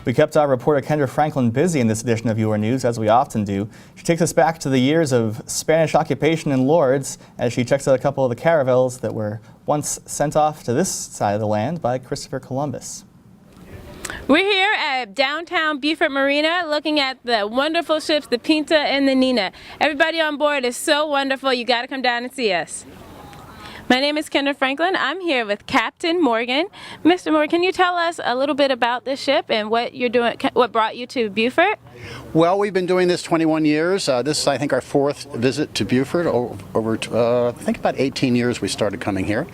We kept our reporter Kendra Franklin busy in this edition of Your News, as we often do. She takes us back to the years of Spanish occupation in Lourdes as she checks out a couple of the caravels that were once sent off to this side of the land by Christopher Columbus. We're here at downtown Beaufort Marina looking at the wonderful ships, the Pinta and the Nina. Everybody on board is so wonderful. You got to come down and see us. My name is Kendra Franklin. I'm here with Captain Morgan. Mr. Morgan, can you tell us a little bit about this ship and what you're doing, what brought you to Beaufort? Well, we've been doing this 21 years. This is, I think, our fourth visit to Beaufort. Over I think about 18 years we started coming here.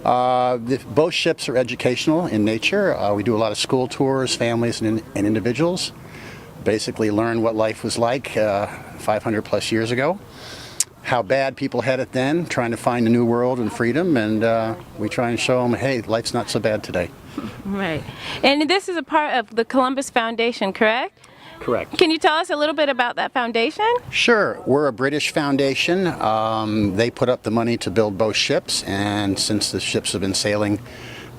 Both ships are educational in nature. We do a lot of school tours, families and individuals. Basically learn what life was like 500 plus years ago. How bad people had it then, trying to find a new world and freedom, and we try and show them, hey, life's not so bad today. Right. And this is a part of the Columbus Foundation, correct? Correct. Can you tell us a little bit about that foundation? Sure. We're a British foundation. They put up the money to build both ships, and since the ships have been sailing,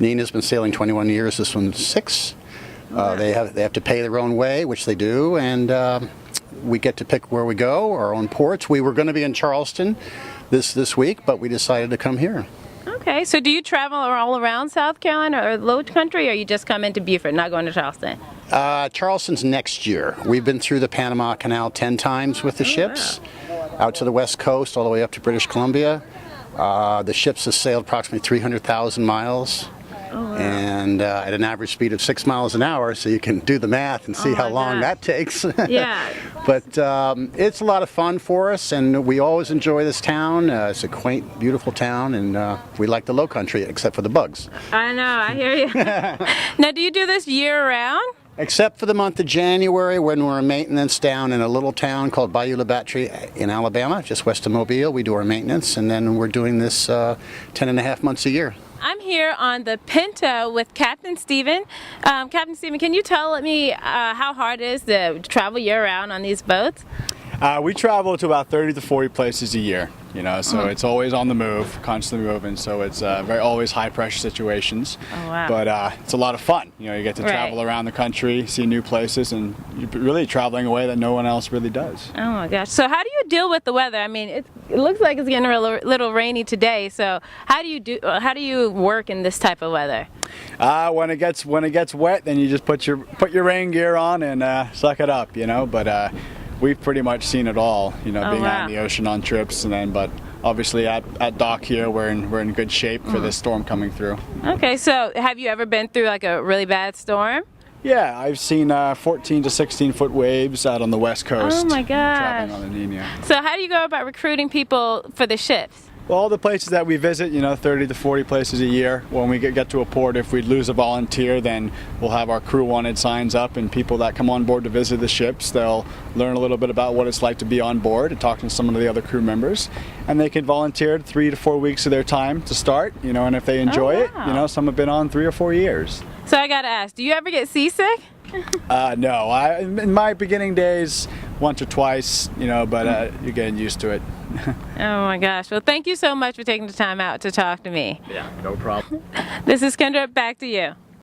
Nina's been sailing 21 years, this one's 6. They have to pay their own way, which they do, and we get to pick where we go, our own ports. We were going to be in Charleston this week, but we decided to come here. Okay, so do you travel all around South Carolina or Low Country, or you just come into Beaufort, not going to Charleston? Charleston's next year. We've been through the Panama Canal 10 times with the ships, out to the West Coast, all the way up to British Columbia. The ships have sailed approximately 300,000 miles. And at an average speed of 6 miles an hour, so you can do the math and see how long that takes. Yeah. But it's a lot of fun for us, and we always enjoy this town. It's a quaint, beautiful town, and we like the Low Country, except for the bugs. I know, I hear you. Now, do you do this year-round? Except for the month of January, when we're in maintenance down in a little town called Bayou La Batterie in Alabama, just west of Mobile. We do our maintenance, and then we're doing this 10.5 months a year. I'm here on the Pinta with Captain Stephen. Captain Stephen, can you tell me how hard it is to travel year-round on these boats? We travel to about 30 to 40 places a year, so it's always on the move, constantly moving, so it's always high-pressure situations. Oh, wow. But it's a lot of fun. You get to travel around the country, see new places, and you're really traveling away that no one else really does. Oh my gosh. So how do you deal with the weather? I mean, it looks like it's getting a little rainy today, so how do you work in this type of weather? When it gets wet, then you just put your rain gear on and suck it up, but we've pretty much seen it all, being out in the ocean on trips, but obviously at dock here, we're in good shape for this storm coming through. Okay, so have you ever been through like a really bad storm? Yeah, I've seen 14 to 16 foot waves out on the West Coast. Oh my gosh. Traveling on the Nina. So how do you go about recruiting people for the ships? Well, all the places that we visit, 30 to 40 places a year. When we get to a port, if we lose a volunteer, then we'll have our crew wanted signs up, and people that come on board to visit the ships, they'll learn a little bit about what it's like to be on board and talk to some of the other crew members. And they can volunteer 3 to 4 weeks of their time to start, and if they enjoy it, some have been on 3 or 4 years. So I gotta ask, do you ever get seasick? No, in my beginning days, once or twice, but you're getting used to it. Oh my gosh. Well, thank you so much for taking the time out to talk to me. Yeah, no problem. This is Kendra, back to you.